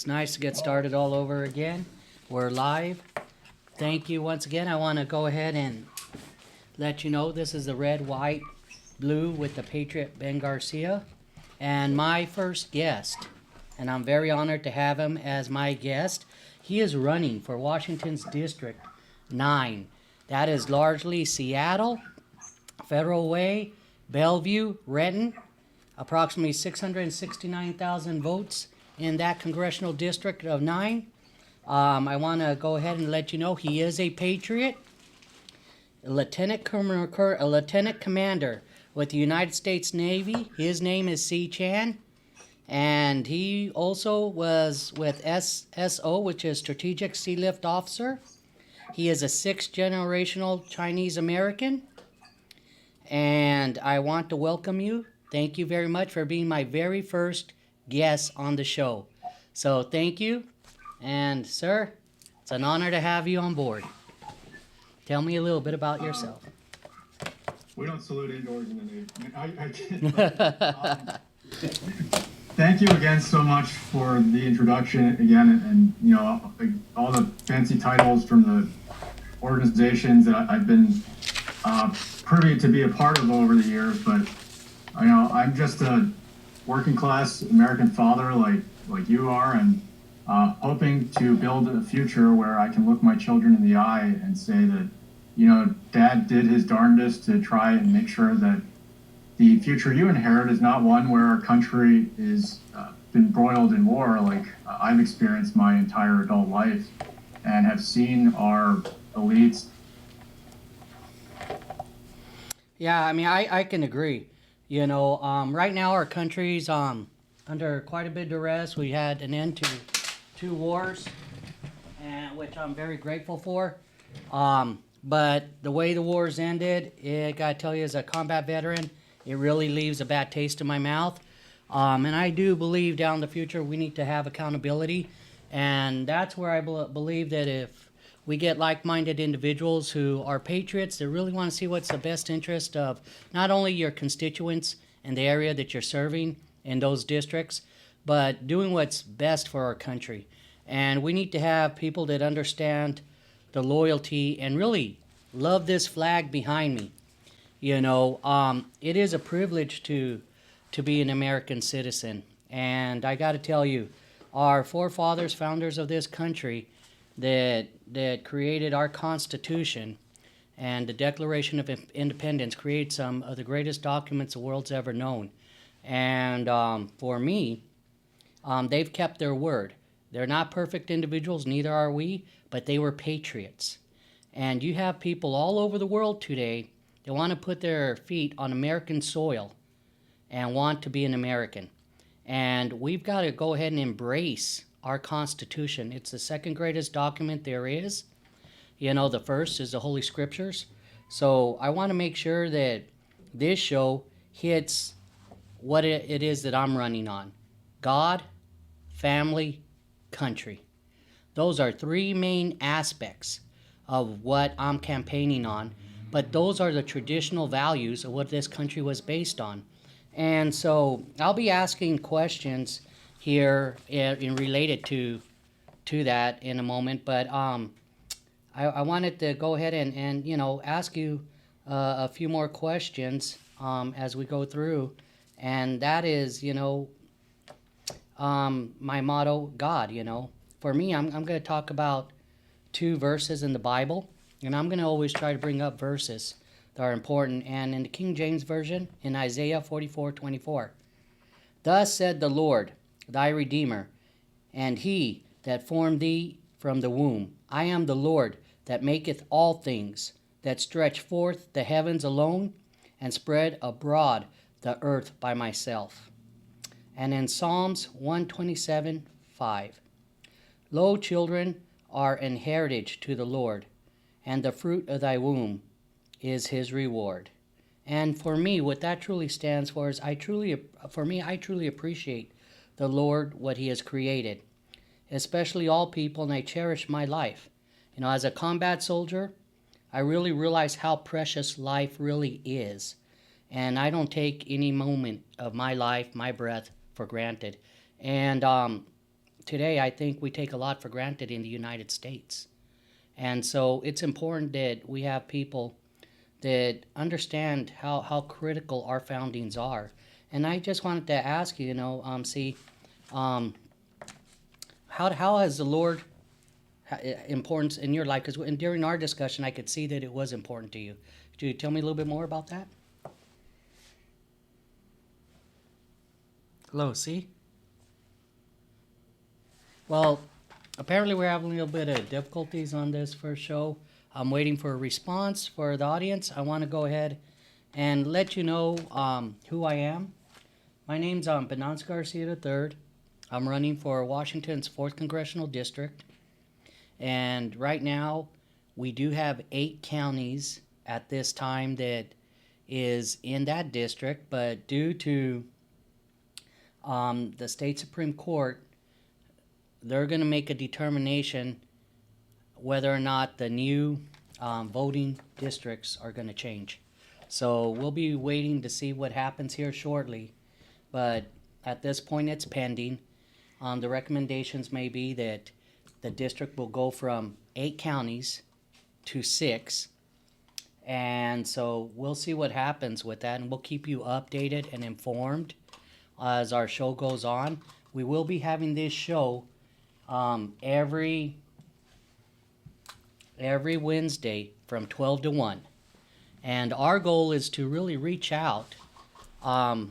It's nice to get started all over again. We're live. Thank you once again. I want to go ahead and let you know this is the red, white, blue with the Patriot Ben Garcia. And my first guest, and I'm very honored to have him as my guest. He is running for Washington's District 9. That is largely Seattle, Federal Way, Bellevue, Renton. Approximately 669,000 votes in that congressional district of 9. I want to go ahead and let you know he is a patriot, a lieutenant commander with the United States Navy. His name is C. Chan, and he also was with SSO, which is Strategic Sea Lift Officer. He is a 6th generational Chinese American, and I want to welcome you. Thank you very much for being my very first guest on the show. So thank you. And sir, it's an honor to have you on board. Tell me a little bit about yourself. We don't salute indoors in the Navy. I kid. Thank you again so much for the introduction again, and you know, all the fancy titles from the organizations that I've been privy to be a part of over the years, but you know, I'm just a working class American father like you are, and hoping to build a future where I can look my children in the eye and say that, you know, Dad did his darndest to try and make sure that the future you inherit is not one where our country is been broiled in war like I've experienced my entire adult life and have seen our elites. Yeah, I mean, I can agree. You know, right now our country's under quite a bit of duress. We had an end to 2 wars, and which I'm very grateful for. But the way the wars ended, I gotta tell you, as a combat veteran, it really leaves a bad taste in my mouth. And I do believe down the future we need to have accountability, and that's where I believe that if we get like-minded individuals who are patriots that really want to see what's the best interest of not only your constituents and the area that you're serving in those districts, but doing what's best for our country. And we need to have people that understand the loyalty and really love this flag behind me. You know, it is a privilege to be an American citizen. And I got to tell you, our forefathers, founders of this country, that created our Constitution and the Declaration of Independence created some of the greatest documents the world's ever known. And for me, they've kept their word. They're not perfect individuals, neither are we, but they were patriots. And you have people all over the world today that want to put their feet on American soil and want to be an American. And we've got to go ahead and embrace our Constitution. It's the second greatest document there is. You know, the first is the Holy Scriptures. So I want to make sure that this show hits what it is that I'm running on. God, family, country. Those are 3 main aspects of what I'm campaigning on. But those are the traditional values of what this country was based on. And so I'll be asking questions here in related to that in a moment, but I wanted to go ahead and you know, ask you a few more questions as we go through, and that is, you know, my motto, God. You know, for me, I'm going to talk about 2 verses in the Bible, and I'm going to always try to bring up verses that are important. And in the King James Version, in Isaiah 44:24, thus said the Lord, thy Redeemer, and he that formed thee from the womb. I am the Lord that maketh all things, that stretch forth the heavens alone, and spread abroad the earth by myself. And in Psalms 127:5, lo, children are an heritage to the Lord, and the fruit of thy womb is his reward. And for me, what that truly stands for is I truly appreciate the Lord, what he has created, especially all people, and I cherish my life. You know, as a combat soldier, I really realize how precious life really is. And I don't take any moment of my life, my breath, for granted. And today I think we take a lot for granted in the United States. And so it's important that we have people that understand how critical our foundings are. And I just wanted to ask you, um, how has the Lord importance in your life? Because during our discussion, I could see that it was important to you. Could you tell me a little bit more about that? Hello, see? Well, apparently we're having a little bit of difficulties on this first show. I'm waiting for a response for the audience. I want to go ahead and let you know who I am. My name's Ben Garcia III. I'm running for Washington's 4th Congressional District. And right now, we do have 8 counties at this time that is in that district, but due to the state Supreme Court, they're going to make a determination whether or not the new voting districts are going to change. So we'll be waiting to see what happens here shortly. But at this point, it's pending. The recommendations may be that the district will go from 8 counties to 6. And so we'll see what happens with that, and we'll keep you updated and informed as our show goes on. We will be having this show every Wednesday from 12 to 1. And our goal is to really reach out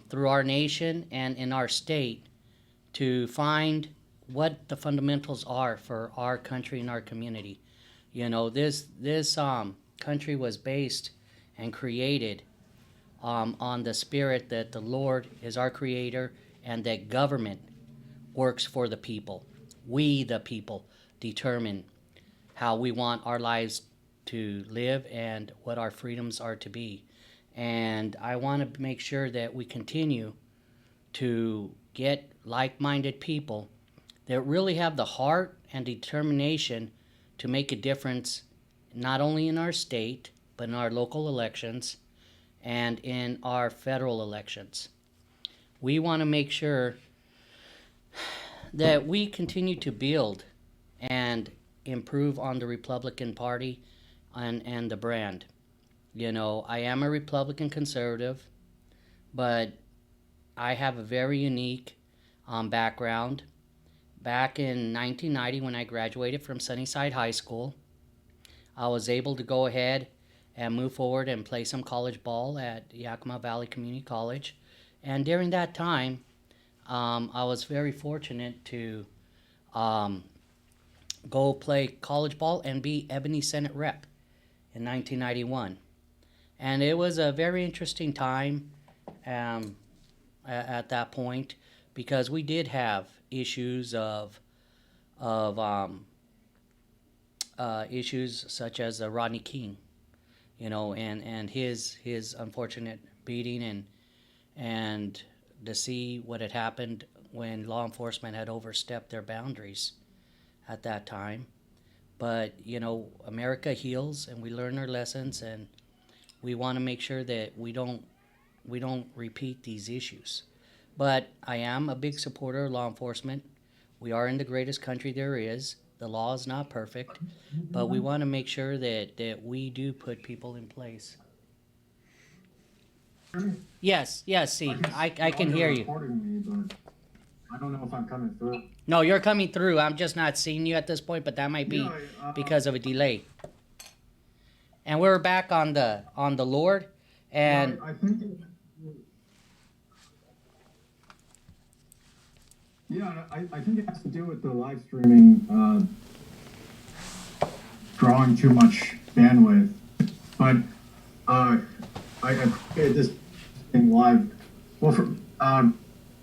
through our nation and in our state to find what the fundamentals are for our country and our community. You know, this country was based and created on the spirit that the Lord is our creator and that government works for the people. We, the people, determine how we want our lives to live and what our freedoms are to be. And I want to make sure that we continue to get like-minded people that really have the heart and determination to make a difference not only in our state, but in our local elections and in our federal elections. We want to make sure that we continue to build and improve on the Republican Party and the brand. You know, I am a Republican conservative, but I have a very unique background. Back in 1990, when I graduated from Sunnyside High School, I was able to go ahead and move forward and play some college ball at Yakima Valley Community College. And during that time, I was very fortunate to go play college ball and be Ebony Senate Rep in 1991. And it was a very interesting time at that point, because we did have issues of issues such as Rodney King, you know, and his unfortunate beating, and to see what had happened when law enforcement had overstepped their boundaries at that time. But, you know, America heals and we learn our lessons, and we want to make sure that we don't repeat these issues. But I am a big supporter of law enforcement. We are in the greatest country there is. The law is not perfect, but we want to make sure that we do put people in place. Yes, see, I can hear you. Me, but I don't know if I'm coming through. No, you're coming through. I'm just not seeing you at this point, but that might be because of a delay. And we're back on the Lord, and I think I think it has to do with the live streaming drawing too much bandwidth. But I created this thing live. Well,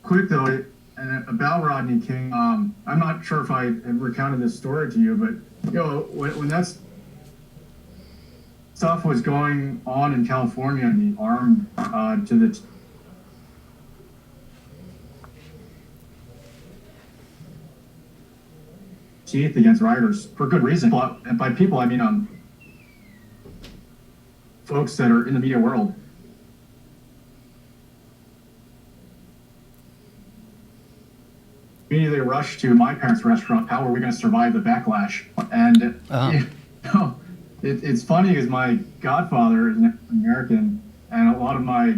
quick though, and about Rodney King, I'm not sure if I have recounted this story to you, but you know, when that stuff was going on in California, and the armed to the teeth against rioters for good reason. And by people, I mean folks that are in the media world. immediately rushed to my parents' restaurant. How were we going to survive the backlash? And you know, it's funny because my godfather is an American, and a lot of my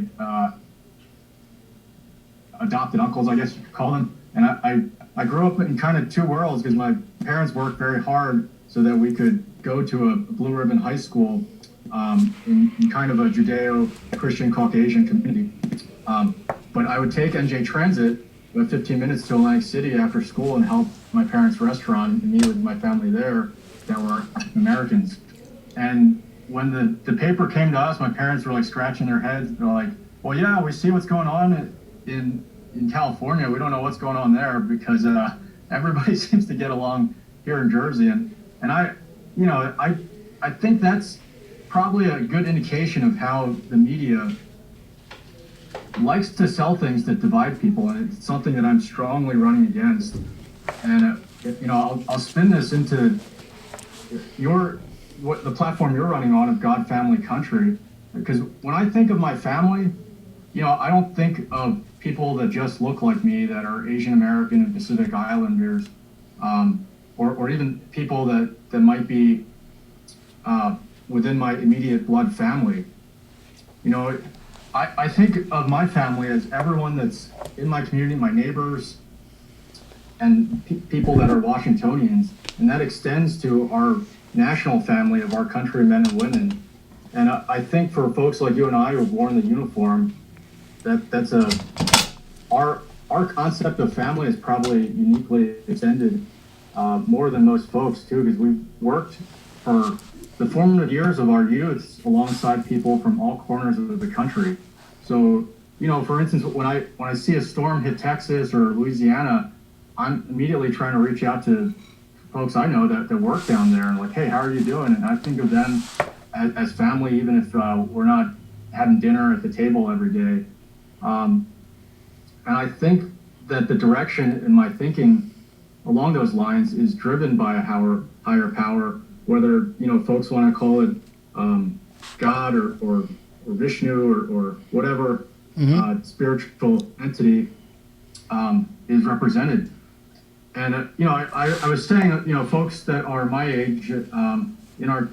adopted uncles, I guess you could call them. And I grew up in kind of two worlds because my parents worked very hard so that we could go to a blue ribbon high school in kind of a Judeo-Christian Caucasian community. But I would take NJ Transit about 15 minutes to Atlantic City after school and help my parents' restaurant and meet with my family there that were Americans. And when the paper came to us, my parents were like scratching their heads. They're like, well, yeah, we see what's going on in California. We don't know what's going on there because everybody seems to get along here in Jersey. And I think that's probably a good indication of how the media likes to sell things that divide people, and it's something that I'm strongly running against. And I'll spin this into the platform you're running on of God, Family, Country, because when I think of my family, I don't think of people that just look like me, that are Asian American and Pacific Islanders, or even people that might be within my immediate blood family. I think of my family as everyone that's in my community, my neighbors, and people that are Washingtonians, and that extends to our national family of our countrymen and women. And I think for folks like you and I who have worn the uniform, our concept of family is probably uniquely extended more than most folks too, because we've worked for the formative years of our youths alongside people from all corners of the country. So, for instance, when I see a storm hit Texas or Louisiana, I'm immediately trying to reach out to folks I know that work down there and like, hey, how are you doing? And I think of them as family, even if we're not having dinner at the table every day. And I think that the direction in my thinking along those lines is driven by a higher power, whether folks want to call it God or Vishnu or whatever spiritual entity is represented. And I was saying folks that are my age, in our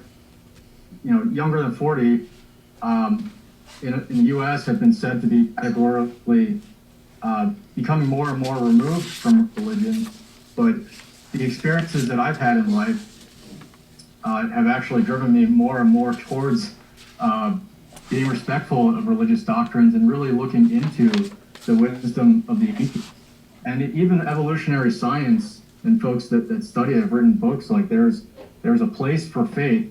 younger than 40, in the U.S. have been said to be categorically becoming more and more removed from religion, but the experiences that I've had in life have actually driven me more and more towards being respectful of religious doctrines and really looking into the wisdom of the ancients. And even evolutionary science and folks that study it have written books like there's a place for faith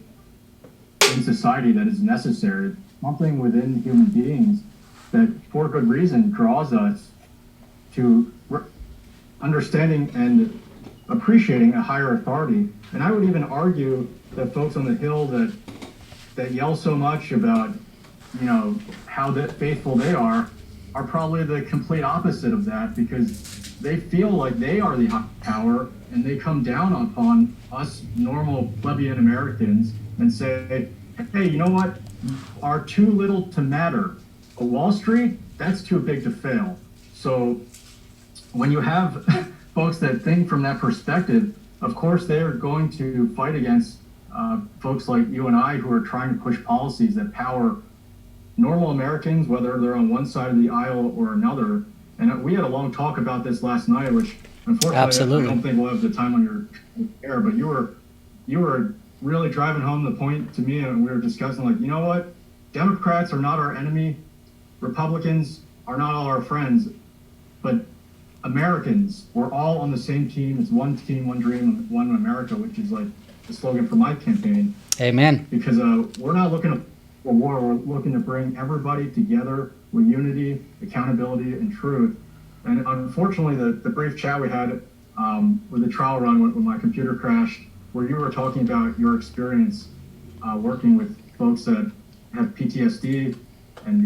in society that is necessary, something within human beings that for good reason draws us to understanding and appreciating a higher authority. And I would even argue that folks on the Hill that yell so much about how faithful they are probably the complete opposite of that, because they feel like they are the high power and they come down upon us normal plebeian Americans and say, hey, you know what, are too little to matter. But Wall Street, that's too big to fail. So when you have folks that think from that perspective, of course they are going to fight against folks like you and I who are trying to push policies that power normal Americans, whether they're on one side of the aisle or another. And we had a long talk about this last night, which unfortunately I don't think we'll have the time on your air, but you were really driving home the point to me, and we were discussing like, you know what, Democrats are not our enemy, Republicans are not all our friends, but Americans, we're all on the same team. It's one team, one dream, one America, which is like the slogan for my campaign. Amen. Because we're not looking for war, we're looking to bring everybody together with unity, accountability, and truth. And unfortunately, the brief chat we had with the trial run when my computer crashed, where you were talking about your experience working with folks that have PTSD and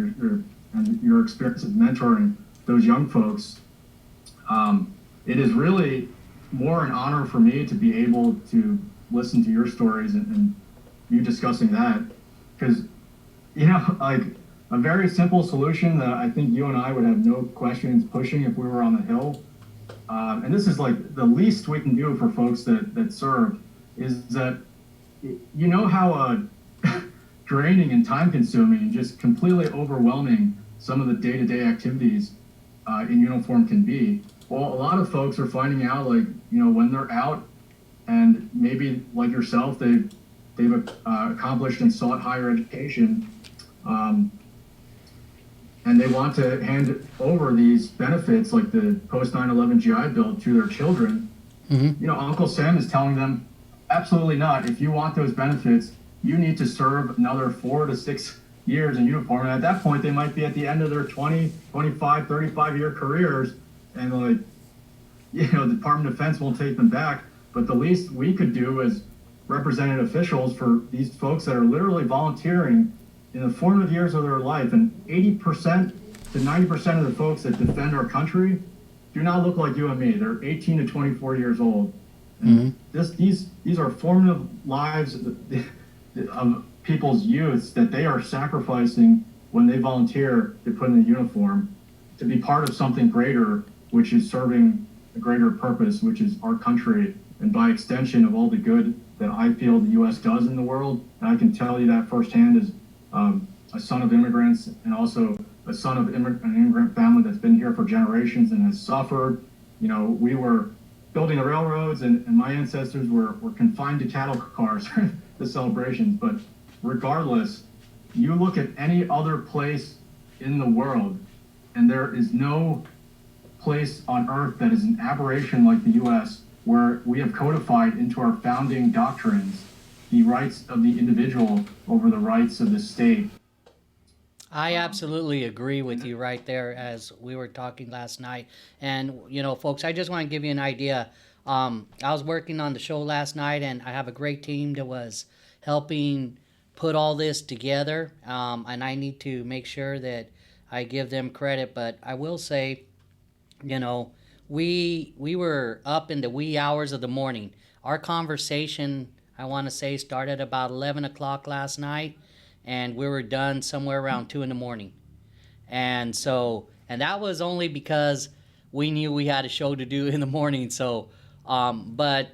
your experience of mentoring those young folks, it is really more an honor for me to be able to listen to your stories and you discussing that, because like a very simple solution that I think you and I would have no questions pushing if we were on the Hill and this is like the least we can do for folks that serve, is that you know how draining and time consuming and just completely overwhelming some of the day-to-day activities in uniform can be. Well, a lot of folks are finding out, like, you know, when they're out and maybe like yourself, they've accomplished and sought higher education, and they want to hand over these benefits like the post 9/11 GI Bill to their children. You know, Uncle Sam is telling them, absolutely not. If you want those benefits, you need to serve another 4 to 6 years in uniform. And at that point, they might be at the end of their 20, 25, 35-year careers. And like, you know, the Department of Defense won't take them back. But the least we could do as represented officials for these folks that are literally volunteering in the formative years of their life, and 80% to 90% of the folks that defend our country do not look like you and me. They're 18 to 24 years old. And these are formative lives of people's youths that they are sacrificing when they volunteer to put in the uniform to be part of something greater, which is serving a greater purpose, which is our country, and by extension of all the good that I feel the U.S. does in the world. And I can tell you that firsthand as a son of immigrants, and also a son of an immigrant family that's been here for generations and has suffered. You know, we were building the railroads, and my ancestors were confined to cattle cars for the celebrations. But regardless, you look at any other place in the world, and there is no place on earth that is an aberration like the U.S., where we have codified into our founding doctrines the rights of the individual over the rights of the state. I absolutely agree with you right there, as we were talking last night. And, you know, folks, I just want to give you an idea. I was working on the show last night, and I have a great team that was helping put all this together. And I need to make sure that I give them credit. But I will say, you know, we were up in the wee hours of the morning. Our conversation, I want to say, started about 11 o'clock last night, and we were done somewhere around 2 in the morning. And so, and that was only because we knew we had a show to do in the morning. So, but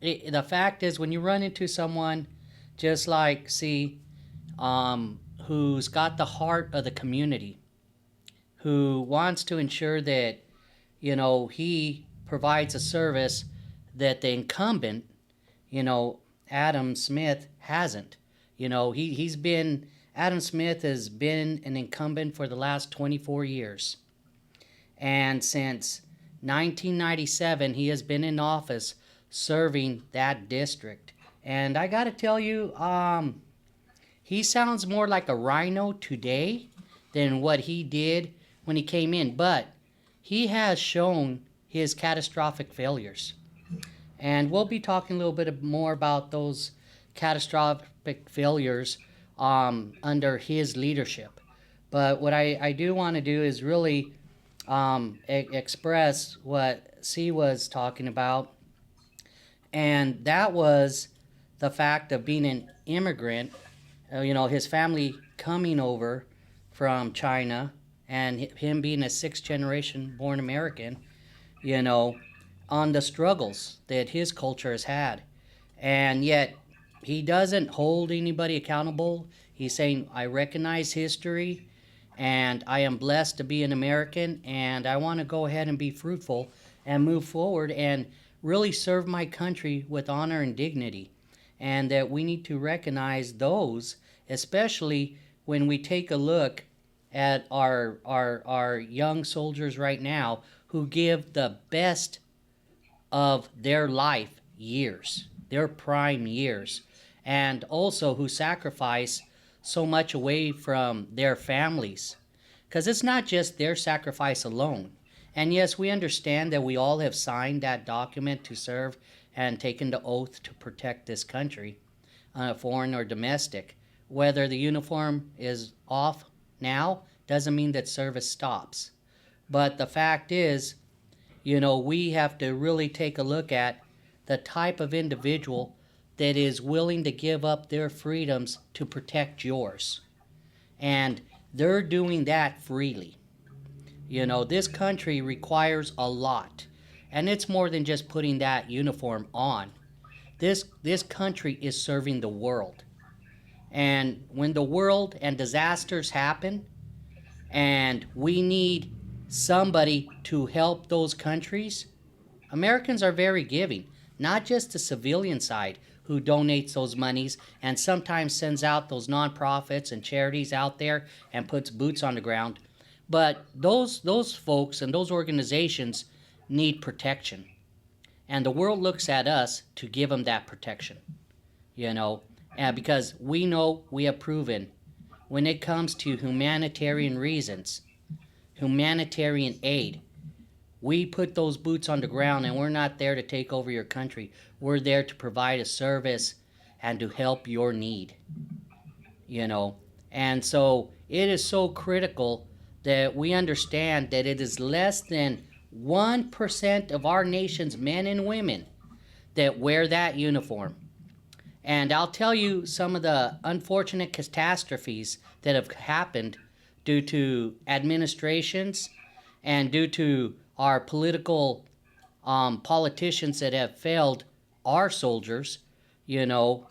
the fact is, when you run into someone just like who's got the heart of the community, who wants to ensure that, you know, he provides a service that the incumbent, you know, Adam Smith hasn't. You know, Adam Smith has been an incumbent for the last 24 years. And since 1997, he has been in office serving that district. And I got to tell you, he sounds more like a rhino today than what he did when he came in. But he has shown his catastrophic failures. And we'll be talking a little bit more about those catastrophic failures under his leadership. But what I do want to do is really express what C was talking about, and that was the fact of being an immigrant, you know, his family coming over from China, and him being a sixth generation born American, you know, on the struggles that his culture has had. And yet he doesn't hold anybody accountable. He's saying, I recognize history, and I am blessed to be an American, and I want to go ahead and be fruitful and move forward and really serve my country with honor and dignity. And that we need to recognize those, especially when we take a look at our young soldiers right now who give the best of their life years, their prime years, and also who sacrifice so much away from their families. Because it's not just their sacrifice alone. And yes, we understand that we all have signed that document to serve and taken the oath to protect this country, foreign or domestic. Whether the uniform is off now doesn't mean that service stops. But the fact is, you know, we have to really take a look at the type of individual that is willing to give up their freedoms to protect yours. And they're doing that freely. You know, this country requires a lot. And it's more than just putting that uniform on. This country is serving the world. And when the world and disasters happen, and we need somebody to help those countries, Americans are very giving, not just the civilian side who donates those monies and sometimes sends out those nonprofits and charities out there and puts boots on the ground, but those folks and those organizations need protection. And the world looks at us to give them that protection, you know, and because we know we have proven when it comes to humanitarian reasons, humanitarian aid, we put those boots on the ground and we're not there to take over your country. We're there to provide a service and to help your need, you know. And so it is so critical that we understand that it is less than 1% of our nation's men and women that wear that uniform. And I'll tell you some of the unfortunate catastrophes that have happened due to administrations and due to our political politicians that have failed our soldiers, you know,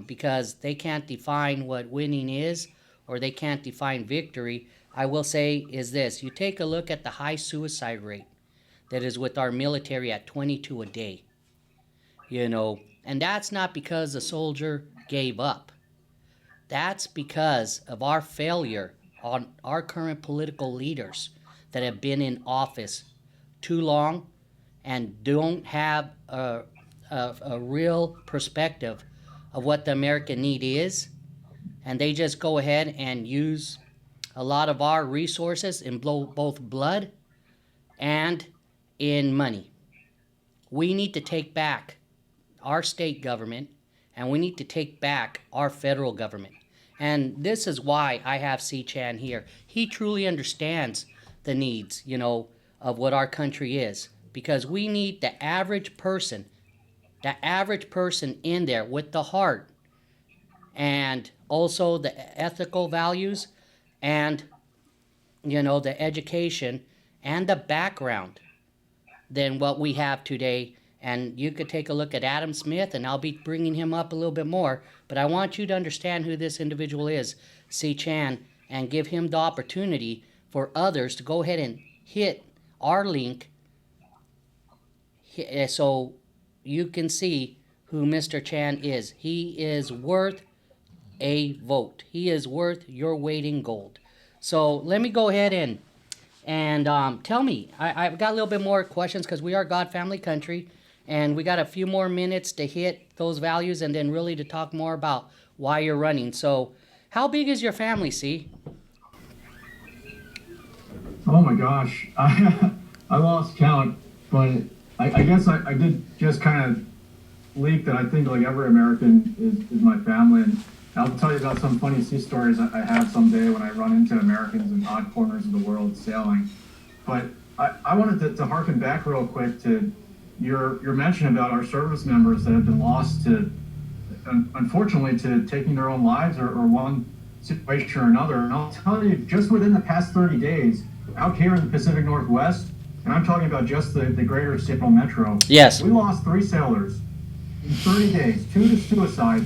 because they can't define what winning is or they can't define victory. I will say is this: you take a look at the high suicide rate that is with our military at 22 a day, you know, and that's not because the soldier gave up. That's because of our failure on our current political leaders that have been in office too long and don't have a real perspective of what the American need is. And they just go ahead and use a lot of our resources in both blood and in money. We need to take back our state government and we need to take back our federal government. And this is why I have C. Chan here. He truly understands the needs, you know, of what our country is. Because we need the average person in there with the heart and also the ethical values and, you know, the education and the background than what we have today. And you could take a look at Adam Smith, and I'll be bringing him up a little bit more. But I want you to understand who this individual is, C. Chan, and give him the opportunity for others to go ahead and hit our link so you can see who Mr. Chan is. He is worth a vote. He is worth your weight in gold. So let me go ahead and tell me. I've got a little bit more questions because we are God Family Country. And we got a few more minutes to hit those values and then really to talk more about why you're running. So how big is your family, C? Oh my gosh, I lost count, but I guess I did just kind of leak that I think like every American is my family. And I'll tell you about some funny sea stories I have someday when I run into Americans in odd corners of the world sailing. But I wanted to harken back real quick to your mention about our service members that have been lost to, unfortunately, to taking their own lives or one situation or another. And I'll tell you, just within the past 30 days, out here in the Pacific Northwest, and I'm talking about just the greater Seattle metro. Yes. We lost 3 sailors in 30 days, 2 to suicide,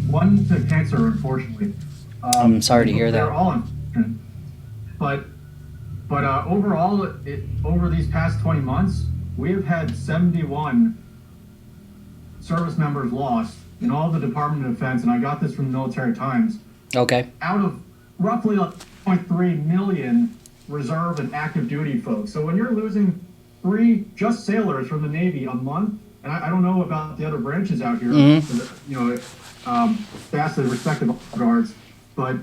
1 to cancer, unfortunately. I'm sorry to hear that. They're all unfortunate. But overall, over these past 20 months, we have had 71 service members lost in all the Department of Defense, and I got this from the Military Times. Okay. Out of roughly 0.3 million reserve and active duty folks. So when you're losing 3 just sailors from the Navy a month, and I don't know about the other branches out here, you know, past the respective guards, but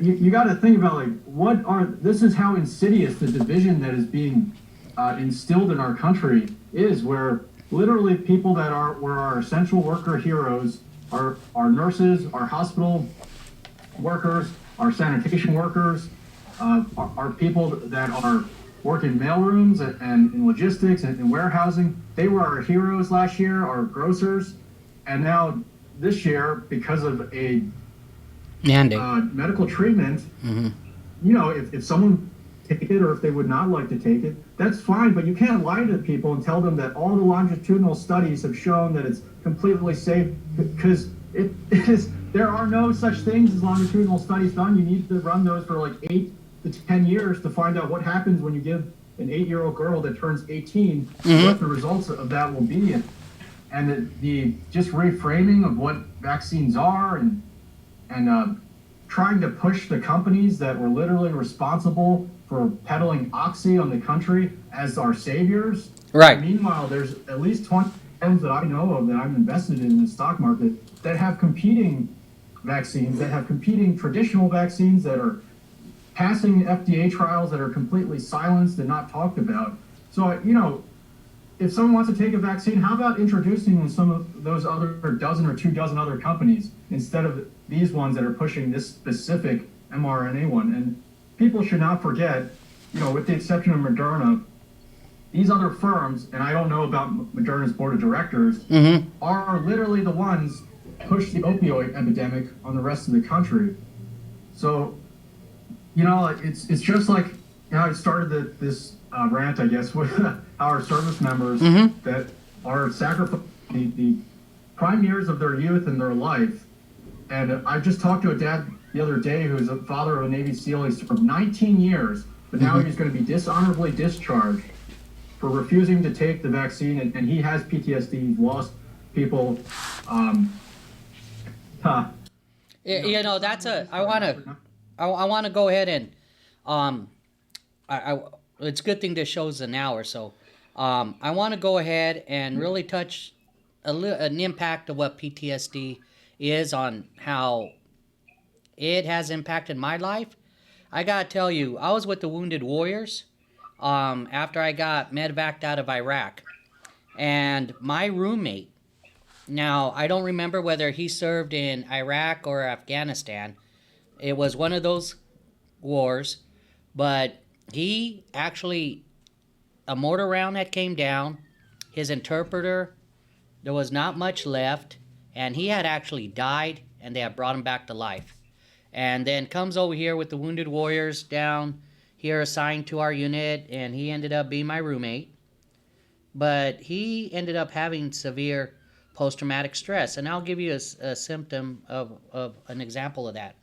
you got to think about like this is how insidious the division that is being instilled in our country is, where literally people that were our essential worker heroes, our nurses, our hospital workers, our sanitation workers, our people that are working mailrooms and in logistics and in warehousing. They were our heroes last year, our grocers, and now this year, because of a medical treatment, you know, if someone take it or if they would not like to take it, that's fine, but you can't lie to people and tell them that all the longitudinal studies have shown that it's completely safe, because it is, there are no such things as longitudinal studies done. You need to run those for like 8 to 10 years to find out what happens when you give an 8-year-old girl that turns 18, what the results of that will be. And the just reframing of what vaccines are, and trying to push the companies that were literally responsible for peddling oxy on the country as our saviors. Right. Meanwhile, there's at least 20 firms that I know of that I'm invested in the stock market that have competing vaccines, that have competing traditional vaccines that are passing FDA trials that are completely silenced and not talked about. So, if someone wants to take a vaccine, how about introducing some of those other dozen or 2 dozen other companies instead of these ones that are pushing this specific mRNA one? And people should not forget, with the exception of Moderna, these other firms, and I don't know about Moderna's board of directors, are literally the ones push the opioid epidemic on the rest of the country. So, it's just like I started this rant, I guess, with our service members that are sacrificing the prime years of their youth and their life. And I just talked to a dad the other day who's a father of a Navy SEAL. He's served 19 years, but now he's going to be dishonorably discharged for refusing to take the vaccine, and he has PTSD. He's lost people. That's I want to go ahead and it's a good thing this show's an hour, so I want to go ahead and really touch an impact of what PTSD is on how it has impacted my life. I gotta tell you, I was with the Wounded Warriors after I got medevaced out of Iraq, and my roommate, now I don't remember whether he served in Iraq or Afghanistan. It was one of those wars, but he actually, a mortar round had came down, his interpreter, there was not much left, and he had actually died, and they had brought him back to life. And then comes over here with the Wounded Warriors down here assigned to our unit, and he ended up being my roommate. But he ended up having severe post-traumatic stress, and I'll give you a symptom of an example of that.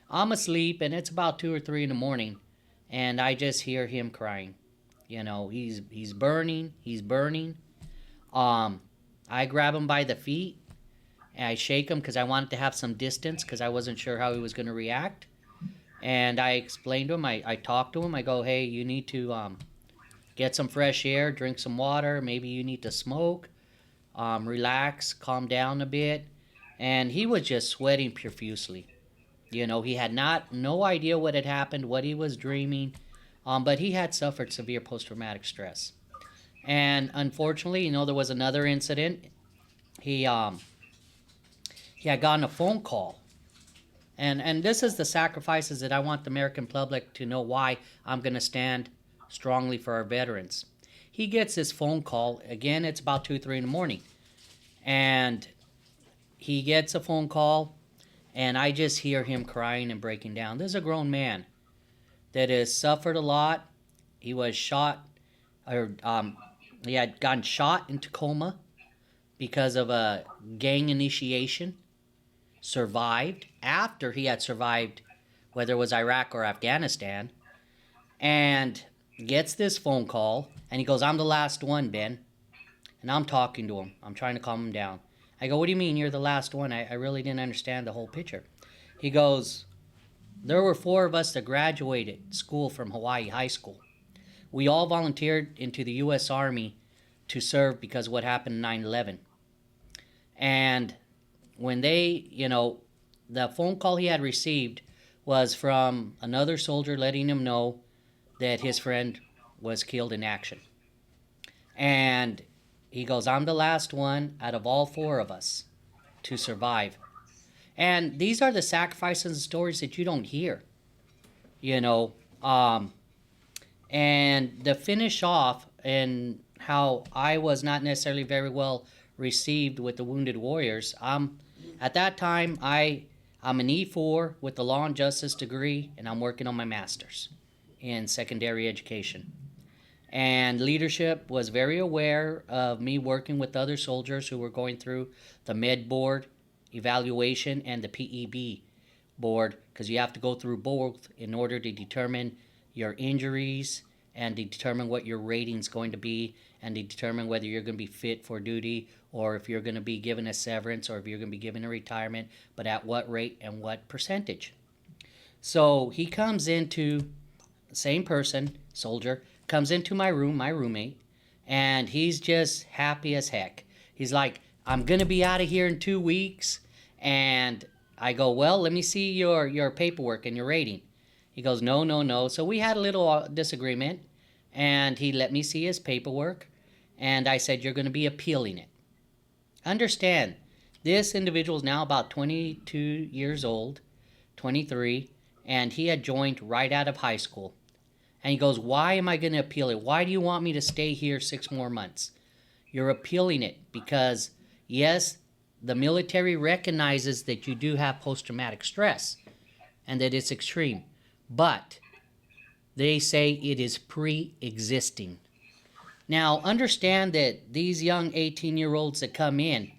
I'm asleep, and it's about 2 or 3 in the morning, and I just hear him crying. He's burning. I grab him by the feet, and I shake him because I wanted to have some distance because I wasn't sure how he was going to react. And I explained to him, I talked to him, I go, hey, you need to get some fresh air, drink some water, maybe you need to smoke, relax, calm down a bit. And he was just sweating profusely. He had no idea what had happened, what he was dreaming, but he had suffered severe post-traumatic stress. And unfortunately, there was another incident. He had gotten a phone call. And this is the sacrifices that I want the American public to know why I'm going to stand strongly for our veterans. He gets this phone call. Again, it's about 2, 3 in the morning. And he gets a phone call, and I just hear him crying and breaking down. This is a grown man that has suffered a lot. He was shot, or he had gotten shot into coma because of a gang initiation. Survived after he had survived, whether it was Iraq or Afghanistan, and gets this phone call, and he goes, I'm the last one, Ben. And I'm talking to him. I'm trying to calm him down. I go, what do you mean you're the last one? I really didn't understand the whole picture. He goes, there were 4 of us that graduated school from Hawaii High School. We all volunteered into the U.S. Army to serve because of what happened in 9/11. And when they, the phone call he had received was from another soldier letting him know that his friend was killed in action. And he goes, I'm the last one out of all 4 of us to survive. And these are the sacrifices and stories that you don't hear, And to finish off, and how I was not necessarily very well received with the Wounded Warriors, at that time, I'm an E4 with the Law and Justice degree, and I'm working on my master's. in secondary education. And leadership was very aware of me working with other soldiers who were going through the med board evaluation and the PEB board, because you have to go through both in order to determine your injuries and to determine what your rating's going to be and to determine whether you're going to be fit for duty or if you're going to be given a severance or if you're going to be given a retirement, but at what rate and what percentage. So he comes into, same person, soldier, comes into my room, my roommate, and he's just happy as heck. He's like, I'm going to be out of here in 2 weeks. And I go, well, let me see your paperwork and your rating. He goes, no, no, no. So we had a little disagreement, and he let me see his paperwork, and I said, you're going to be appealing it. Understand, this individual is now about 22 years old, 23, and he had joined right out of high school. And he goes, why am I going to appeal it? Why do you want me to stay here 6 more months? You're appealing it because, yes, the military recognizes that you do have post-traumatic stress and that it's extreme, but they say it is pre-existing. Now, understand that these young 18-year-olds that come in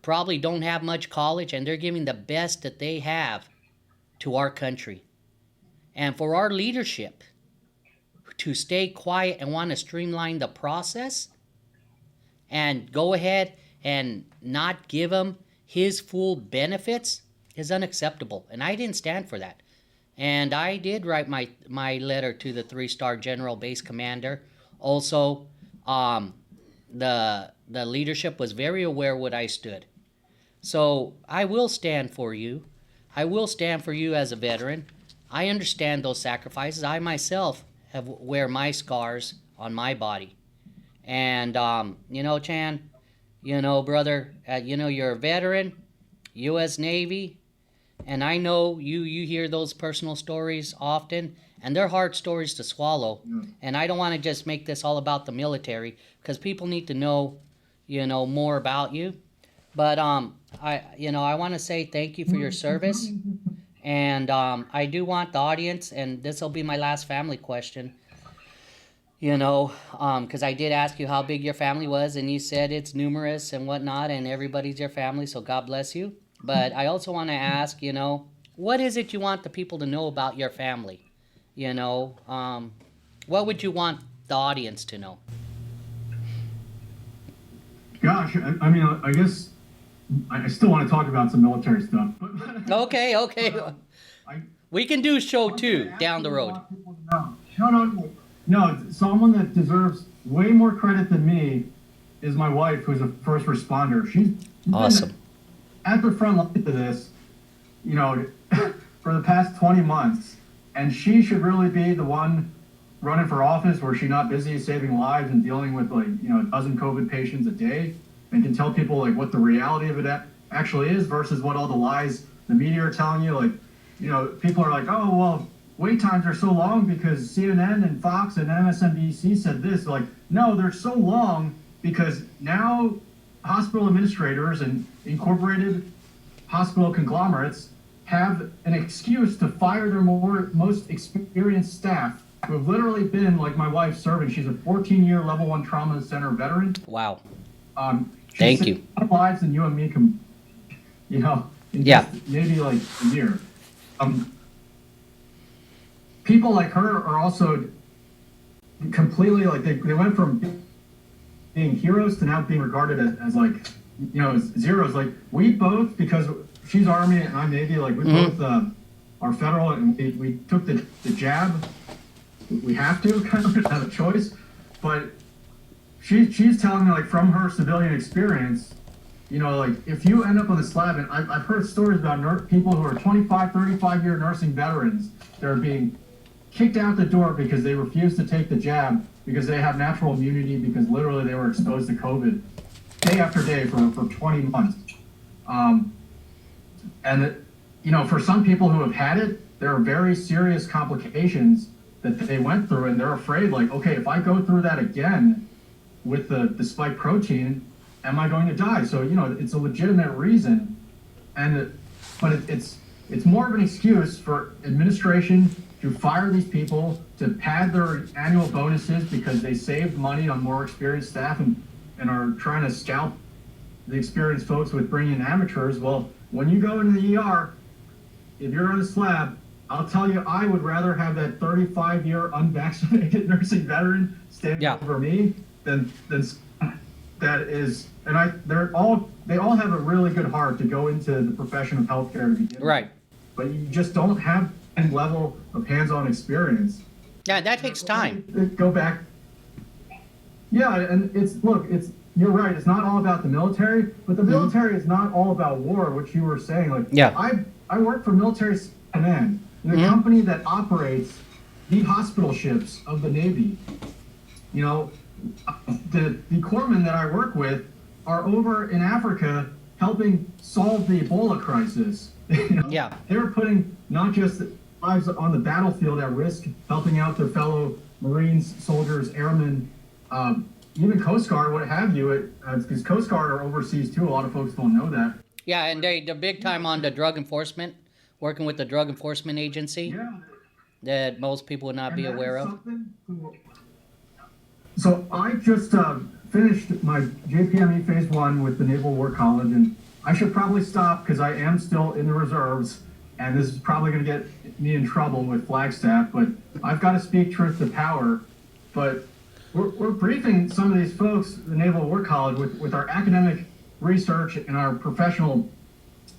probably don't have much college, and they're giving the best that they have to our country. And for our leadership to stay quiet and want to streamline the process and go ahead and not give him his full benefits is unacceptable. And I didn't stand for that. And I did write my letter to the 3-star General Base Commander. Also, the leadership was very aware what I stood. So I will stand for you. I will stand for you as a veteran. I understand those sacrifices. I myself wear my scars on my body. And, Chan, brother, you're a veteran, U.S. Navy, and I know you hear those personal stories often, and they're hard stories to swallow. And I don't want to just make this all about the military, because people need to know, more about you. But, I want to say thank you for your service. And I do want the audience, and this will be my last family question, because I did ask you how big your family was, and you said it's numerous and whatnot, and everybody's your family, so God bless you. But I also want to ask, what is it you want the people to know about your family? What would you want the audience to know? Gosh, I mean, I guess I still want to talk about some military stuff. But Okay. We can do show 2 down the road. No, someone that deserves way more credit than me is my wife, who's a first responder. She's Awesome. been at the front line of this, for the past 20 months. And she should really be the one running for office where she's not busy saving lives and dealing with a dozen COVID patients a day and can tell people what the reality of it actually is versus what all the lies the media are telling you. People are like, oh, well, wait times are so long because CNN and Fox and MSNBC said this. No, they're so long because now hospital administrators and incorporated hospital conglomerates have an excuse to fire their most experienced staff who have literally been, like my wife, serving. She's a 14-year level 1 trauma center veteran. Wow. Thank you. More lives than you and me can, maybe a year. People like her are also completely they went from being heroes to now being regarded as zeros. We both, because she's Army and I'm Navy, we both are federal, and we took the jab. We have to, kind of have a choice. But she's telling me, from her civilian experience, if you end up on the slab, and I've heard stories about people who are 25, 35-year nursing veterans that are being kicked out the door because they refuse to take the jab because they have natural immunity because literally they were exposed to COVID day after day for 20 months. For some people who have had it, there are very serious complications that they went through, and they're afraid, okay, if I go through that again with the spike protein, am I going to die? So, it's a legitimate reason. But it's it's more of an excuse for administration to fire these people, to pad their annual bonuses because they saved money on more experienced staff and are trying to scalp the experienced folks with bringing in amateurs. Well, when you go into the ER, if you're on a slab, I'll tell you, I would rather have that 35-year unvaccinated nursing veteran standing over me than that is, and they all have a really good heart to go into the profession of healthcare to begin with. But you just don't have any level of hands-on experience. Yeah, that takes time. Go back. Yeah, and you're right. It's not all about the military, but the military is not all about war, which you were saying. I work for Military Command, the company that operates the hospital ships of the Navy. You know, the corpsmen that I work with are over in Africa helping solve the Ebola crisis. They're putting not just lives on the battlefield at risk, helping out their fellow Marines, soldiers, airmen, even Coast Guard, what have you, because Coast Guard are overseas too. A lot of folks don't know that. Yeah, and they're big time on the drug enforcement, working with the Drug Enforcement Agency that most people would not be aware of. So I just finished my JPME Phase 1 with the Naval War College, and I should probably stop because I am still in the reserves, and this is probably going to get me in trouble with Flagstaff, but I've got to speak truth to power. But we're briefing some of these folks, the Naval War College, with our academic research and our professional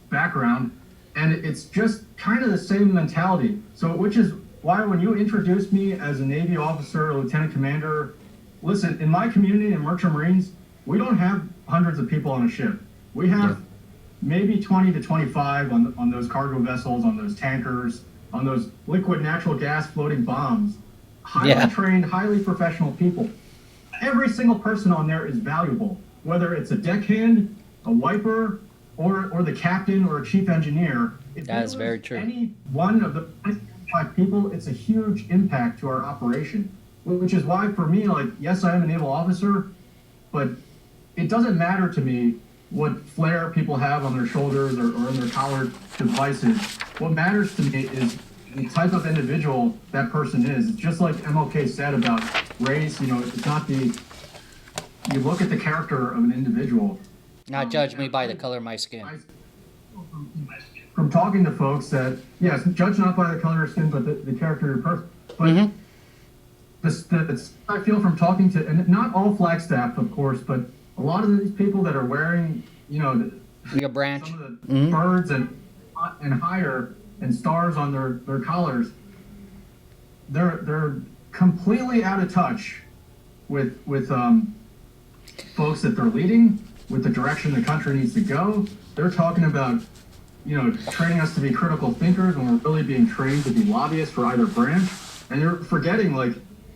background, and it's just kind of the same mentality. So, which is why when you introduced me as a Navy officer, lieutenant commander, listen, in my community in Merchant Marines, we don't have hundreds of people on a ship. We have maybe 20 to 25 on those cargo vessels, on those tankers, on those liquid natural gas floating bombs. Highly trained, highly professional people. Every single person on there is valuable, whether it's a deckhand, a wiper, or the captain or a chief engineer. That is very true. Any one of the 5 people, it's a huge impact to our operation, which is why for me, yes, I am a naval officer, but it doesn't matter to me what flare people have on their shoulders or on their collar devices. What matters to me is the type of individual that person is. It's just like MLK said about race, it's not you look at the character of an individual. Not judge me by the color of my skin. From talking to folks that, yes, judge not by the color of skin, but the character of your person. But I feel from talking to, and not all Flagstaff, of course, but a lot of these people that are wearing, your branch, some of the birds and higher and stars on their collars, they're completely out of touch with folks that they're leading, with the direction the country needs to go. They're talking about, training us to be critical thinkers when we're really being trained to be lobbyists for either branch. And they're forgetting,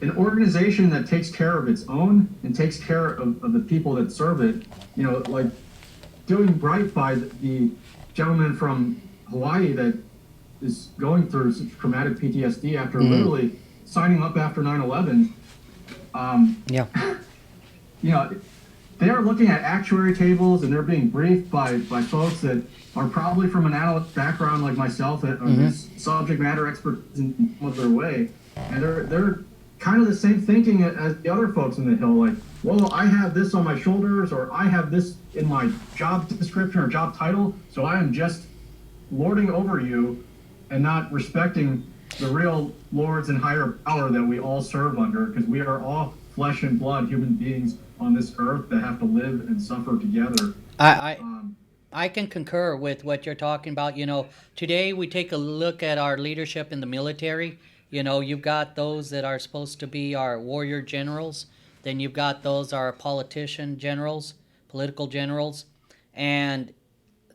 an organization that takes care of its own and takes care of the people that serve it, doing right by the gentleman from Hawaii that is going through such traumatic PTSD after literally signing up after 9/11. They are looking at actuary tables and they're being briefed by folks that are probably from an analyst background like myself, that are subject matter experts in their way, and they're kind of the same thinking as the other folks in the Hill. Well, I have this on my shoulders, or I have this in my job description or job title, so I am just lording over you and not respecting the real lords and higher power that we all serve under, because we are all flesh and blood human beings on this earth that have to live and suffer together. I can concur with what you're talking about. Today we take a look at our leadership in the military. You've got those that are supposed to be our warrior generals. Then you've got those our politician generals, political generals, and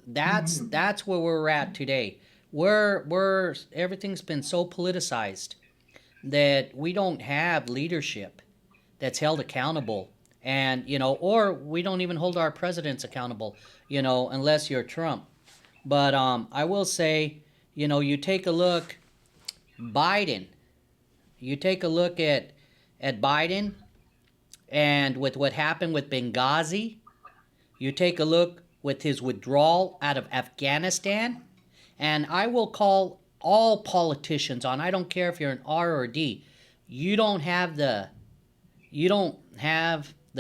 that's where we're at today. We're everything's been so politicized that we don't have leadership that's held accountable, and or we don't even hold our presidents accountable, unless you're Trump. But I will say, you take a look, Biden. You take a look at Biden, and with what happened with Benghazi, you take a look with his withdrawal out of Afghanistan, And I will call all politicians on. I don't care if you're an R or a D. You don't have the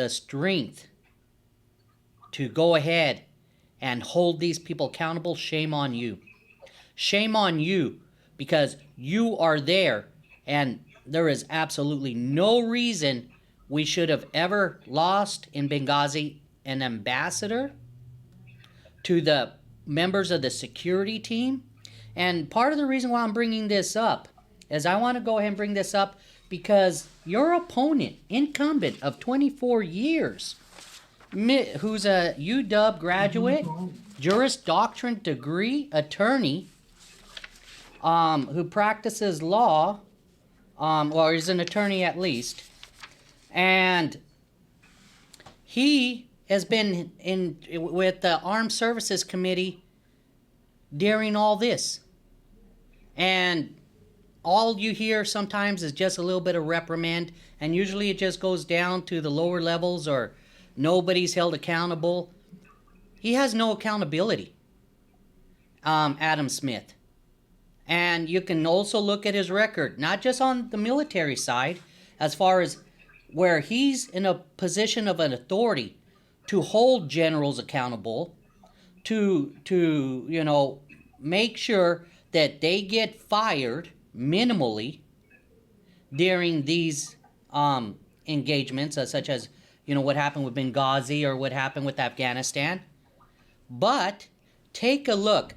strength to go ahead and hold these people accountable. Shame on you. Shame on you, because you are there, and there is absolutely no reason we should have ever lost in Benghazi an ambassador to the members of the security team. And part of the reason why I'm bringing this up is I want to go ahead and bring this up because your opponent, incumbent of 24 years, who's a UW graduate, Juris Doctorate degree attorney, who practices law, well, he's an attorney at least, and he has been in with the Armed Services Committee during all this. And all you hear sometimes is just a little bit of reprimand, and usually it just goes down to the lower levels or nobody's held accountable. He has no accountability, Adam Smith. And you can also look at his record, not just on the military side, as far as where he's in a position of an authority to hold generals accountable, to make sure that they get fired minimally during these engagements, such as what happened with Benghazi or what happened with Afghanistan. But take a look.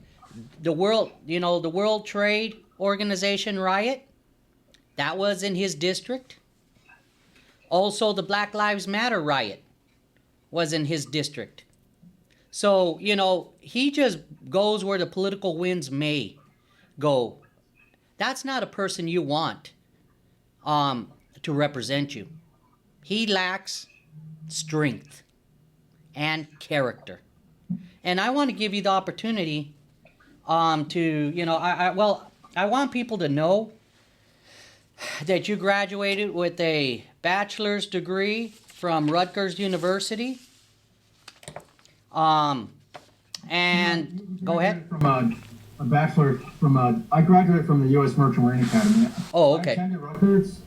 The World Trade Organization riot, that was in his district. Also, the Black Lives Matter riot was in his district. So, he just goes where the political winds may go. That's not a person you want to represent you. He lacks strength and character. And I want to give you the opportunity I want people to know that you graduated with a bachelor's degree from Rutgers University. And go ahead. From a bachelor I graduated from the U.S. Merchant Marine Academy. Oh, okay. I attended Rutgers.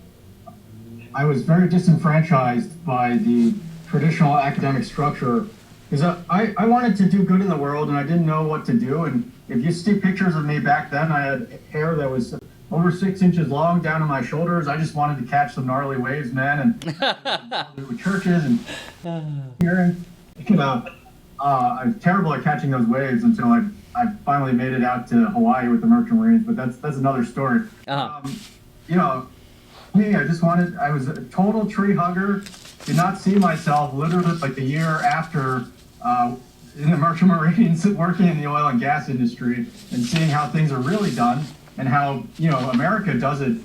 I was very disenfranchised by the traditional academic structure because I wanted to do good in the world and I didn't know what to do. And if you see pictures of me back then, I had hair that was over 6 inches long down to my shoulders. I just wanted to catch some gnarly waves, man, and with churches and hearing. I was terrible at catching those waves until I finally made it out to Hawaii with the Merchant Marines. But that's another story. Me, I was a total tree hugger. Did not see myself literally like a year after in the Merchant Marines working in the oil and gas industry and seeing how things are really done and how, America does it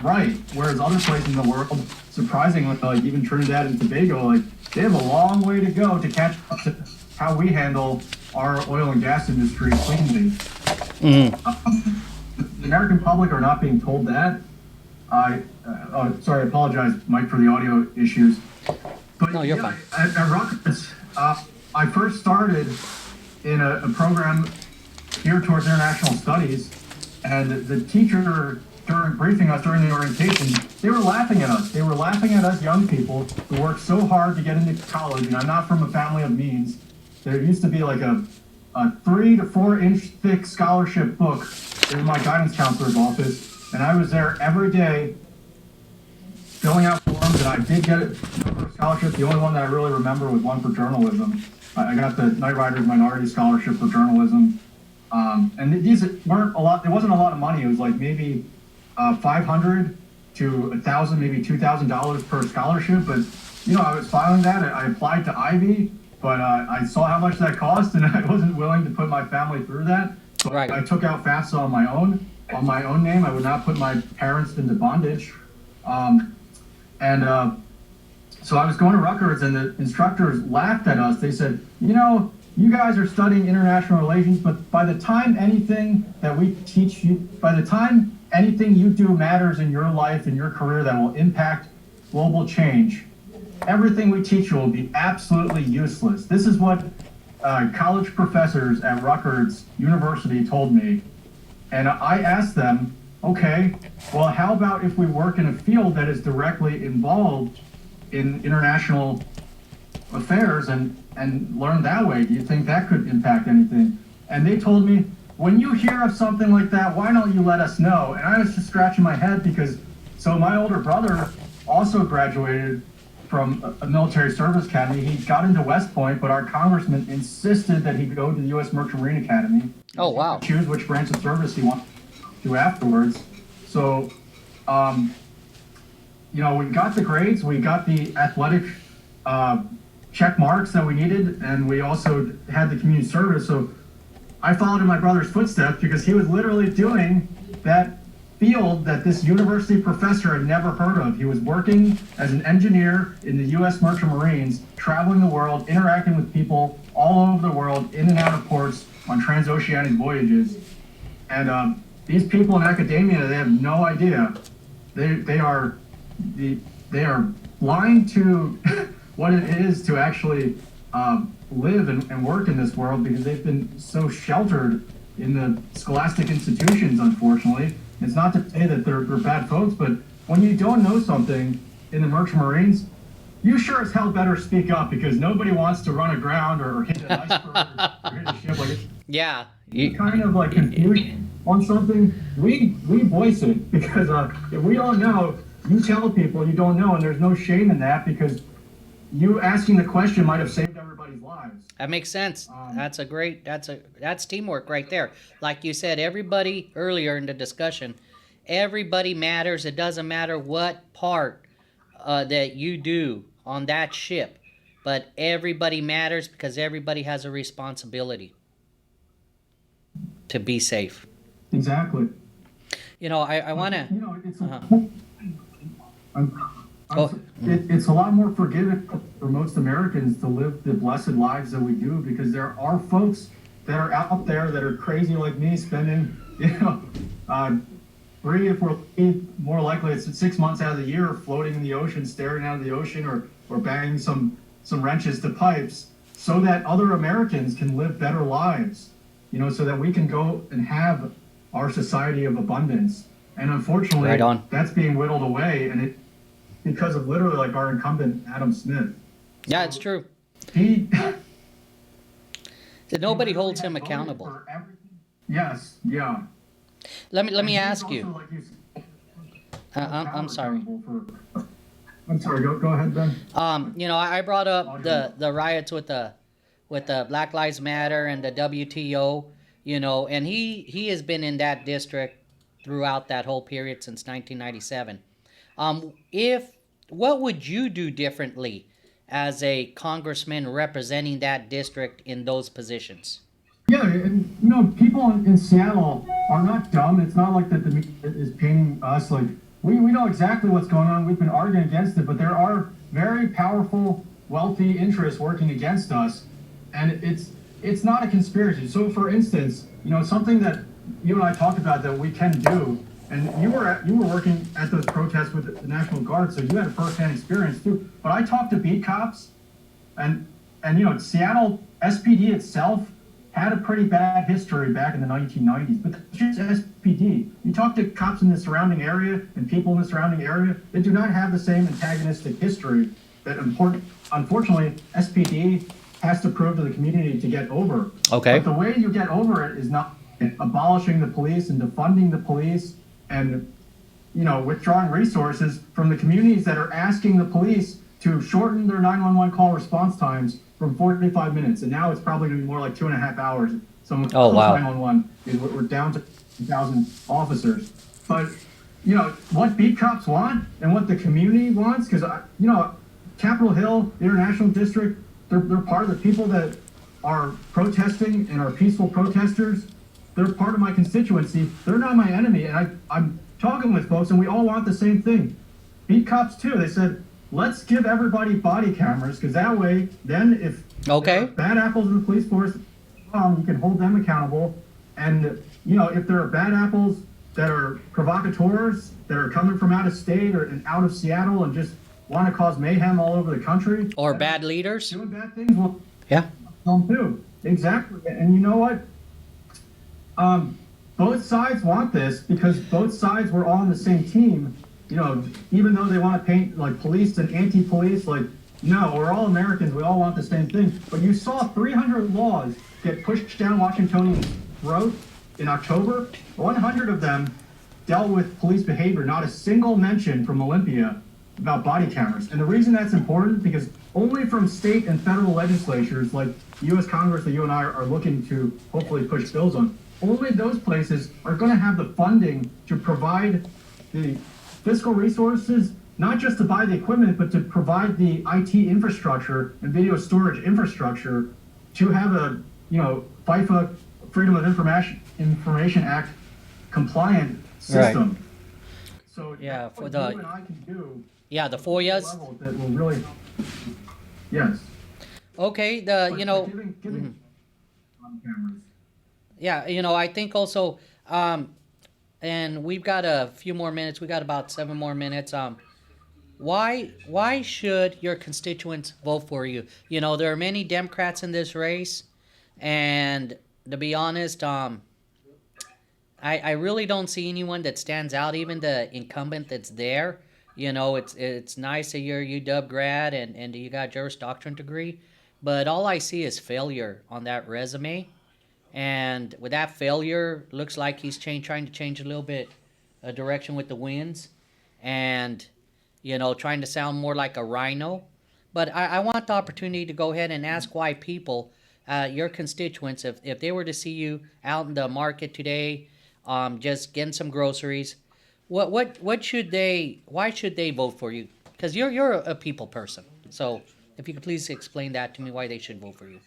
right. Whereas other places in the world, surprisingly, like even Trinidad and Tobago, like they have a long way to go to catch up to how we handle our oil and gas industry cleanly. The American public are not being told that. I apologize, Mike, for the audio issues. But no, you're fine. At Rutgers, I first started in a program geared towards international studies, and the teacher, during briefing us during the orientation, they were laughing at us. They were laughing at us young people who worked so hard to get into college, and I'm not from a family of means. There used to be like a 3 to 4 inch thick scholarship book in my guidance counselor's office, and I was there every day filling out forms, and I did get a number of scholarships. The only one that I really remember was one for journalism. I got the Knight Riders Minority Scholarship for journalism. And these weren't a lot. There wasn't a lot of money. It was like maybe $500 to $1,000, maybe $2,000 per scholarship. But I was filing that. I applied to Ivy, but I saw how much that cost, and I wasn't willing to put my family through that. So right. I took out FAFSA on my own name. I would not put my parents into bondage. So I was going to Rutgers, and the instructors laughed at us. They said, you guys are studying international relations, but by the time anything that we teach you, by the time anything you do matters in your life and your career that will impact global change, everything we teach you will be absolutely useless. This is what college professors at Rutgers University told me And I asked them, okay, well, how about if we work in a field that is directly involved in international affairs and learn that way? Do you think that could impact anything? And they told me, when you hear of something like that, why don't you let us know? And I was just scratching my head because, so my older brother also graduated from a military service academy. He got into West Point, but our congressman insisted that he go to the U.S. Merchant Marine Academy. Oh, wow. Choose which branch of service he wants to do afterwards. So, we got the grades, we got the athletic check marks that we needed, and we also had the community service. So I followed in my brother's footsteps because he was literally doing that field that this university professor had never heard of. He was working as an engineer in the U.S. Merchant Marines, traveling the world, interacting with people all over the world, in and out of ports on transoceanic voyages. And these people in academia, they have no idea. They are blind to what it is to actually live and work in this world, because they've been so sheltered in the scholastic institutions, unfortunately. It's not to say that they're bad folks, but when you don't know something in the Merchant Marines, you sure as hell better speak up, because nobody wants to run aground or hit an iceberg or hit a ship. Like, it's Yeah. kind of like confusion on something. We voice it, because if we don't know, you tell people you don't know, and there's no shame in that, because you asking the question might have saved everybody's lives. That makes sense. That's teamwork right there. Like you said, everybody earlier in the discussion, everybody matters. It doesn't matter what part that you do on that ship, but everybody matters because everybody has a responsibility to be safe. Exactly. I want to. It's it's a lot more forgiving for most Americans to live the blessed lives that we do, because there are folks that are out there that are crazy like me, spending, 3, if we're more likely, it's 6 months out of the year floating in the ocean, staring out of the ocean, or banging some wrenches to pipes, so that other Americans can live better lives, so that we can go and have our society of abundance. And unfortunately, Right on. that's being whittled away, and it because of literally like our incumbent Adam Smith. Yeah, it's true. He Nobody he really holds had him voted accountable. for everything. Yes, yeah. Let me And he's ask also, you. like, he's I'm sorry. accountable I'm sorry. Go ahead, Ben. I brought up the riots with the Black Lives Matter and the WTO. And he has been in that district throughout that whole period since 1997. What would you do differently as a congressman representing that district in those positions? Yeah, and people in Seattle are not dumb. It's not like that the media is painting us like we know exactly what's going on. We've been arguing against it, but there are very powerful, wealthy interests working against us, and it's not a conspiracy. So, for instance, something that you and I talked about that we can do, and you were working at those protests with the National Guard, so you had a firsthand experience too. But I talked to beat cops, and Seattle SPD itself had a pretty bad history back in the 1990s, but that's just SPD. You talk to cops in the surrounding area and people in the surrounding area, they do not have the same antagonistic history that unfortunately SPD has to prove to the community to get over. Okay. But the way you get over it is not abolishing the police and defunding the police and withdrawing resources from the communities that are asking the police to shorten their 911 call response times from 45 minutes, and now it's probably going to be more like 2.5 hours. So wow. 911 is we're down to 2,000 officers. But what beat cops want and what the community wants, because Capitol Hill, the International District, they're part of the people that are protesting and are peaceful protesters. They're part of my constituency. They're not my enemy, and I'm talking with folks, and we all want the same thing. Beat cops too. They said, let's give everybody body cameras, because that way, then if there are bad apples in the police force, you can hold them accountable. And if there are bad apples that are provocateurs, that are coming from out of state or out of Seattle and just want to cause mayhem all over the country, or bad leaders doing bad things, well, yeah, them too. Exactly. And you know what? both sides want this because both sides were all on the same team. You know, even though they want to paint like police and anti-police, like no, we're all Americans. We all want the same thing. But you saw 300 laws get pushed down Washingtonians' throat in October. 100 of them dealt with police behavior. Not a single mention from Olympia about body cameras. And the reason that's important because only from state and federal legislatures like the U.S. Congress that you and I are looking to hopefully push bills on, only those places are going to have the funding to provide the fiscal resources, not just to buy the equipment, but to provide the IT infrastructure and video storage infrastructure to have a, FIFA Freedom of Information Act compliant system. Right. So Yeah, that's for what the you and I can do yeah the FOIAs. level that will really, yes. Okay, But giving on cameras. yeah, I think also, and we've got a few more minutes. We got about 7 more minutes. Why should your constituents vote for you? There are many Democrats in this race, and to be honest, I really don't see anyone that stands out. Even the incumbent that's there, it's nice that you're a UW grad and you got a Juris Doctorate degree, but all I see is failure on that resume. And with that failure, looks like he's trying to change a little bit a direction with the winds, and trying to sound more like a rhino. But I want the opportunity to go ahead and ask why people, your constituents, if they were to see you out in the market today, just getting some groceries, what should they? Why should they vote for you? Because you're a people person. So if you could please explain that to me, why they should vote for you.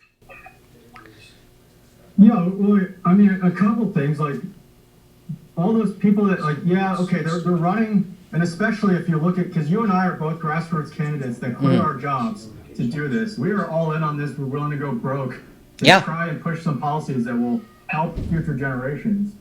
Yeah, well, I mean, a couple things, like all those people that, like, yeah, okay, they're running, and especially if you look at, because you and I are both grassroots candidates that quit our jobs to do this. We are all in on this. We're willing to go broke to try and push some policies that will help future generations.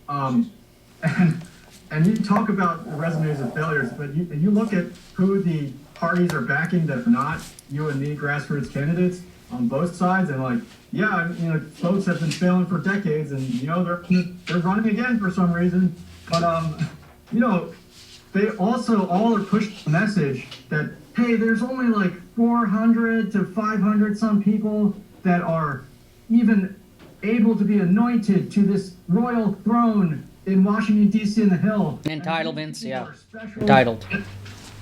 And you talk about the resumes of failures, but you look at who the parties are backing that are not you and me grassroots candidates on both sides, and like, yeah, folks have been failing for decades, and they're running again for some reason. But they also all are pushed the message that hey, there's only like 400 to 500 some people that are even able to be anointed to this royal throne in Washington D.C. in the Hill. Entitlements, yeah, entitled.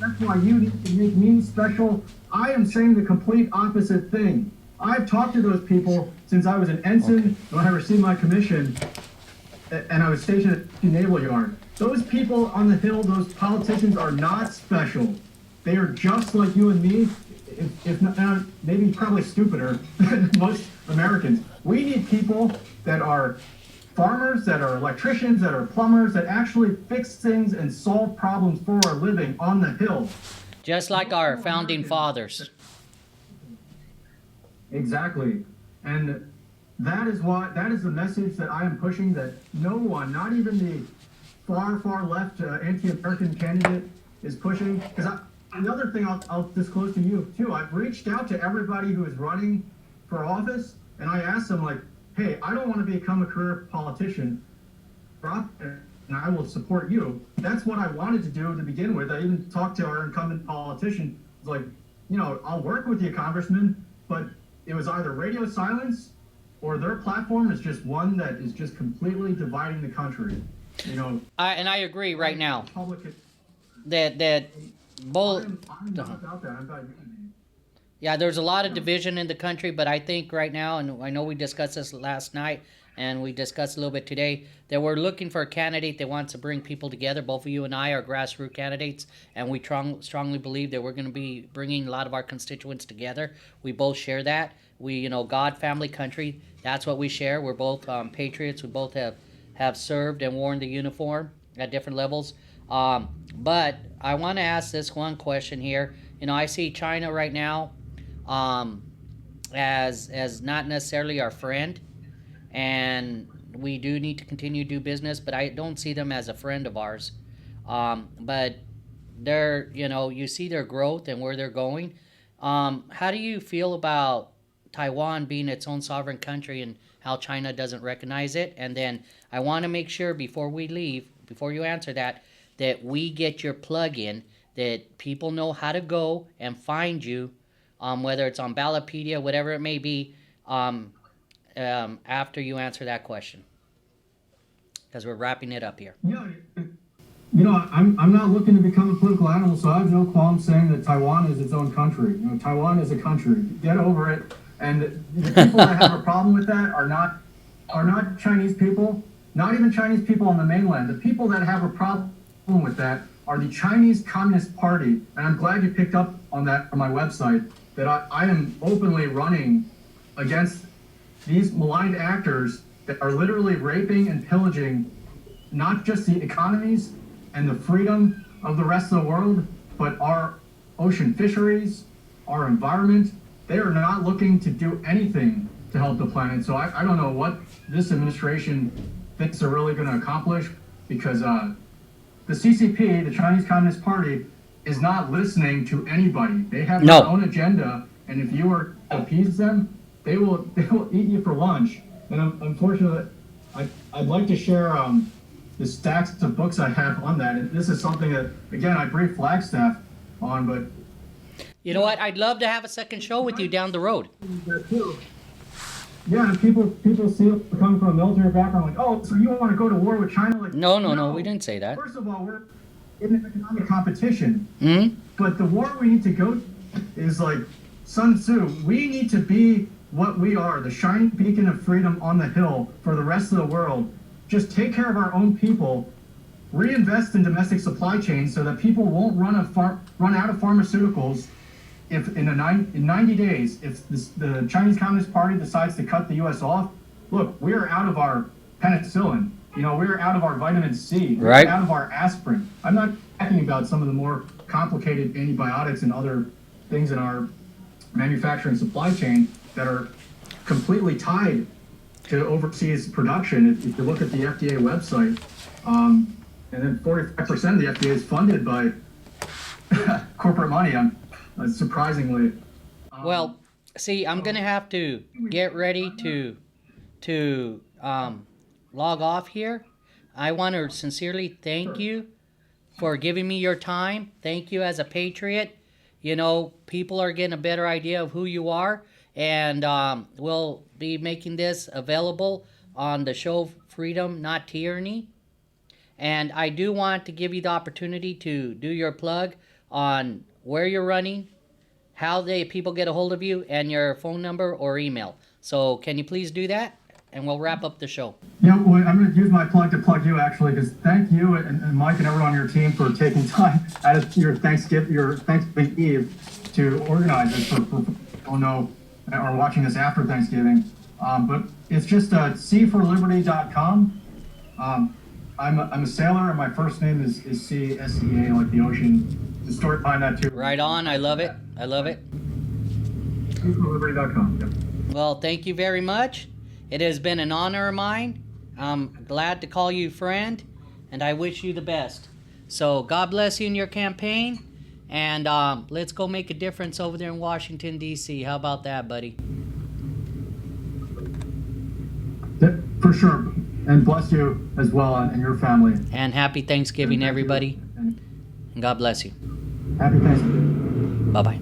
That's why you need to make me special. I am saying the complete opposite thing. I've talked to those people since I was an ensign when I received my commission and I was stationed at the Naval Yard. Those people on the Hill, those politicians are not special. They are just like you and me, if not, maybe probably stupider than most Americans. We need people that are farmers, that are electricians, that are plumbers, that actually fix things and solve problems for a living on the Hill. Just like our founding fathers. Exactly. And that is the message that I am pushing, that no one, not even the far left anti-American candidate is pushing. Because another thing I'll disclose to you too, I've reached out to everybody who is running for office, and I asked them, like, hey, I don't want to become a career politician, and I will support you. That's what I wanted to do to begin with. I even talked to our incumbent politician. I was like, I'll work with you, Congressman, but it was either radio silence or their platform is just one that is just completely dividing the country. I agree right now Public, that both. I'm not about that. I'm about unity. Yeah, there's a lot of division in the country, but I think right now, and I know we discussed this last night, and we discussed a little bit today, that we're looking for a candidate that wants to bring people together. Both of you and I are grassroots candidates, and we strongly believe that we're going to be bringing a lot of our constituents together. We both share that. We, God, family, country, that's what we share. We're both patriots. We both have served and worn the uniform at different levels. But I want to ask this one question here. I see China right now as not necessarily our friend, and we do need to continue to do business, but I don't see them as a friend of ours. But they're, you see their growth and where they're going. How do you feel about Taiwan being its own sovereign country and how China doesn't recognize it. And then I want to make sure before we leave, before you answer that we get your plug-in, that people know how to go and find you, whether it's on Ballotpedia, whatever it may be, after you answer that question. Because we're wrapping it up here. Yeah, I'm not looking to become a political animal, so I have no qualm saying that Taiwan is its own country. Taiwan is a country. Get over it. And the people that have a problem with that are not Chinese people, not even Chinese people on the mainland. The people that have a problem with that are the Chinese Communist Party. And I'm glad you picked up on that from my website, that I am openly running against these maligned actors that are literally raping and pillaging not just the economies and the freedom of the rest of the world, but our ocean fisheries, our environment. They are not looking to do anything to help the planet. So I don't know what this administration thinks they're really going to accomplish, because the CCP, the Chinese Communist Party, is not listening to anybody. They have their own agenda, and if you were to appease them, they will eat you for lunch. And unfortunately, I'd like to share the stacks of books I have on that. And this is something that, again, I briefed Flagstaff on, but... You know what? I'd love to have a second show with you down the road. Yeah, and people see it coming from a military background, like, oh, so you want to go to war with China? Like, no, we didn't say that. First of all, we're in an economic competition. Mm-hmm. But the war we need to go to is like Sun Tzu. We need to be what we are, the shining beacon of freedom on the hill for the rest of the world. Just take care of our own people, reinvest in domestic supply chains so that people won't run out of pharmaceuticals. If in 90 days, if the Chinese Communist Party decides to cut the U.S. off, look, we're out of our penicillin. We're out of our vitamin C. We're out of our aspirin. I'm not talking about some of the more complicated antibiotics and other things in our manufacturing supply chain that are completely tied to overseas production. If you look at the FDA website, and then 45% of the FDA is funded by corporate money. Surprisingly. Well, see, I'm gonna have to get ready to log off here. I want to sincerely thank you for giving me your time. Thank you as a patriot. People are getting a better idea of who you are, and we'll be making this available on the show Freedom, Not Tyranny. And I do want to give you the opportunity to do your plug on where you're running, how people get a hold of you, and your phone number or email. So can you please do that? And we'll wrap up the show. Yeah, well, I'm going to use my plug to plug you, actually, because thank you and Mike and everyone on your team for taking time out of your Thanksgiving Eve to organize this for are watching this after Thanksgiving. But it's just seaforliberty.com. I'm a sailor, and my first name is Sea, S-E-A, like the ocean. The story behind that, too. Right on. I love it. seaforliberty.com, yep. Well, thank you very much. It has been an honor of mine. I'm glad to call you friend, and I wish you the best. So God bless you in your campaign, and let's go make a difference over there in Washington, D.C. How about that, buddy? Yeah, for sure. And bless you as well and your family. And happy Thanksgiving, everybody. And God bless you. Happy Thanksgiving. Bye-bye.